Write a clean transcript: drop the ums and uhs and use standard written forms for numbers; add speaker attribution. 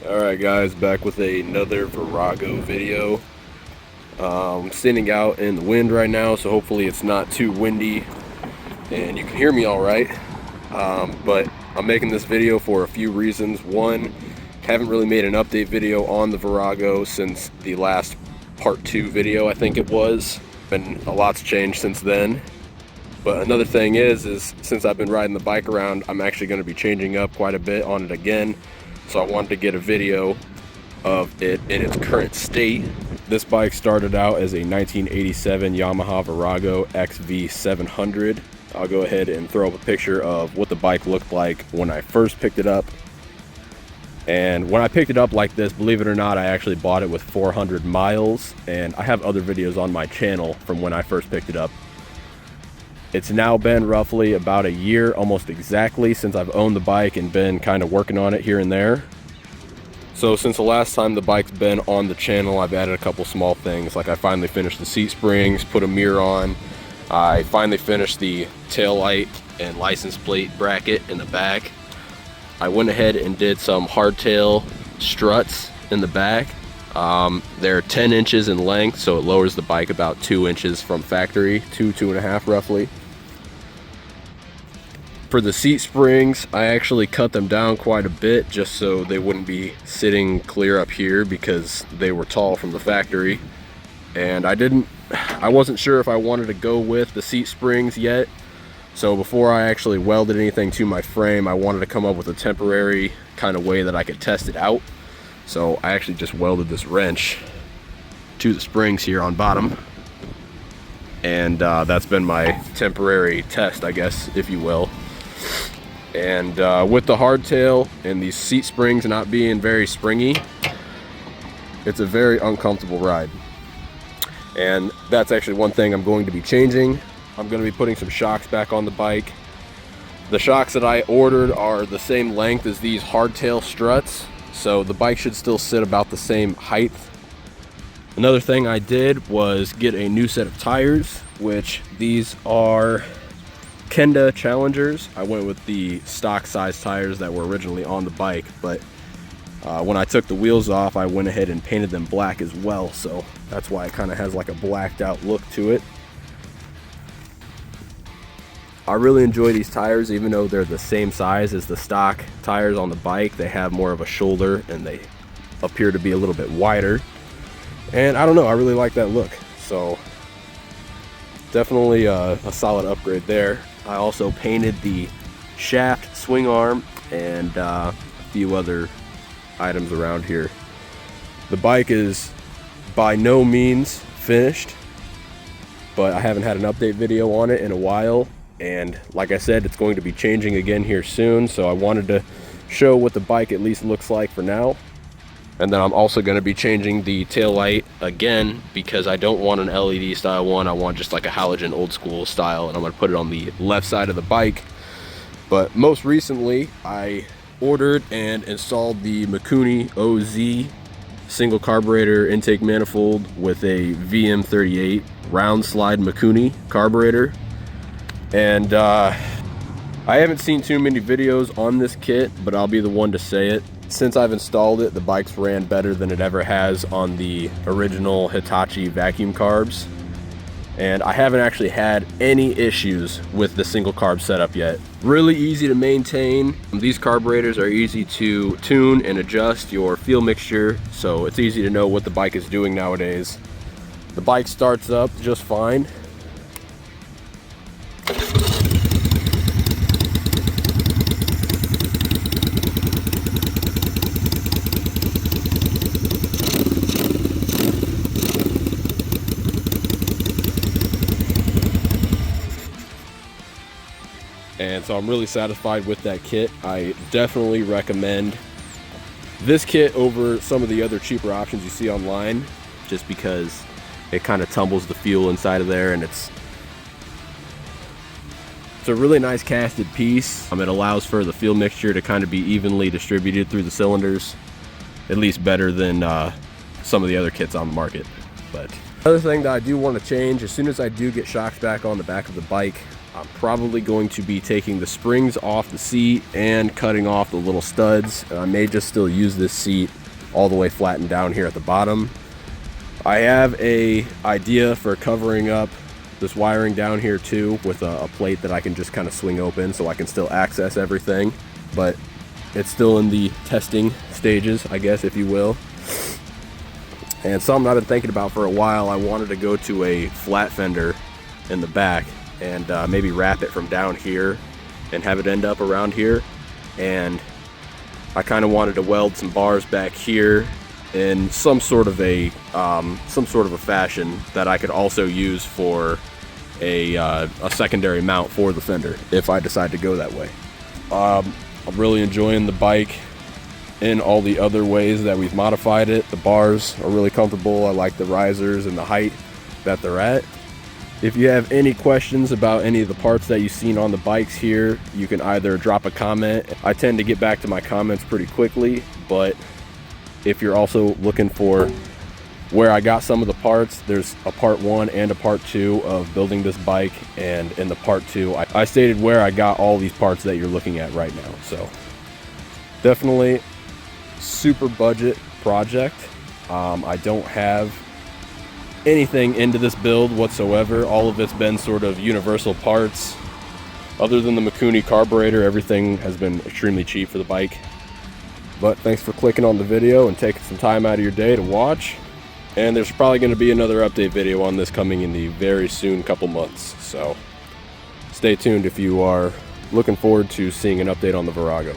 Speaker 1: Alright guys, back with another virago video. I'm sitting out in the wind right now, so hopefully it's not too windy and you can hear me alright. But I'm making this video for a few reasons. One, haven't really made an update video on the virago since the last part 2 video, I think it was. And a lot's changed since then. But another thing is since I've been riding the bike around, I'm actually going to be changing up quite a bit on it again. So I wanted to get a video of it in its current state. This bike started out as a 1987 Yamaha Virago XV700. I'll go ahead and throw up a picture of what the bike looked like when I first picked it up. And when I picked it up like this, believe it or not, I actually bought it with 400 miles. And I have other videos on my channel from when I first picked it up. It's now been roughly about a year, almost exactly, since I've owned the bike and been kind of working on it here and there. So since the last time the bike's been on the channel, I've added a couple small things. Like I finally finished the seat springs, put a mirror on. I finally finished the tail light and license plate bracket in the back. I went ahead and did some hardtail struts in the back. They're 10 inches in length, so it lowers the bike about 2 inches from factory, 2.5 roughly. For the seat springs, I actually cut them down quite a bit just so they wouldn't be sitting clear up here because they were tall from the factory. And I wasn't sure if I wanted to go with the seat springs yet. So before I actually welded anything to my frame, I wanted to come up with a temporary kind of way that I could test it out. So I actually just welded this wrench to the springs here on bottom. And that's been my temporary test, I guess, if you will. And with the hardtail and these seat springs not being very springy, it's a very uncomfortable ride. And that's actually one thing I'm going to be changing. I'm going to be putting some shocks back on the bike. The shocks that I ordered are the same length as these hardtail struts, so the bike should still sit about the same height. Another thing I did was get a new set of tires, which these are Kenda Challengers. I went with the stock size tires that were originally on the bike, but when I took the wheels off, I went ahead and painted them black as well, so that's why it kind of has like a blacked out look to it. I really enjoy these tires, even though they're the same size as the stock tires on the bike. They have more of a shoulder and they appear to be a little bit wider. And I don't know, I really like that look. So definitely a solid upgrade there. I also painted the shaft, swing arm, and a few other items around here. The bike is by no means finished, but I haven't had an update video on it in a while. And like I said, it's going to be changing again here soon, so I wanted to show what the bike at least looks like for now. And then I'm also going to be changing the tail light again because I don't want an LED style one. I want just like a halogen old school style, and I'm going to put it on the left side of the bike. But most recently I ordered and installed the Mikuni OZ single carburetor intake manifold with a VM38 round slide Mikuni carburetor. And I haven't seen too many videos on this kit, but I'll be the one to say it. Since I've installed it, the bike's ran better than it ever has on the original Hitachi vacuum carbs. And I haven't actually had any issues with the single carb setup yet. Really easy to maintain. These carburetors are easy to tune and adjust your fuel mixture, so it's easy to know what the bike is doing nowadays. The bike starts up just fine. And so I'm really satisfied with that kit. I definitely recommend this kit over some of the other cheaper options you see online, just because it kind of tumbles the fuel inside of there, and it's a really nice casted piece. It allows for the fuel mixture to kind of be evenly distributed through the cylinders, at least better than some of the other kits on the market. But another thing that I do want to change, as soon as I do get shocks back on the back of the bike, I'm probably going to be taking the springs off the seat and cutting off the little studs. I may just still use this seat all the way flattened down here at the bottom. I have a idea for covering up this wiring down here too with a plate that I can just kind of swing open so I can still access everything, but it's still in the testing stages, I guess, if you will. And something I've been thinking about for a while, I wanted to go to a flat fender in the back and maybe wrap it from down here and have it end up around here. And I kind of wanted to weld some bars back here in some sort of a fashion that I could also use for a secondary mount for the fender if I decide to go that way. I'm really enjoying the bike in all the other ways that we've modified it. The bars are really comfortable. I like the risers and the height that they're at. If you have any questions about any of the parts that you've seen on the bikes here, you can either drop a comment. I tend to get back to my comments pretty quickly, but if you're also looking for where I got some of the parts, there's a part 1 and a part 2 of building this bike, and in the part 2 I stated where I got all these parts that you're looking at right now. So definitely super budget project. I don't have anything into this build whatsoever. All of it's been sort of universal parts. Other than the Mikuni carburetor, everything has been extremely cheap for the bike. But thanks for clicking on the video and taking some time out of your day to watch. And there's probably going to be another update video on this coming in the very soon couple months. So stay tuned if you are looking forward to seeing an update on the Virago.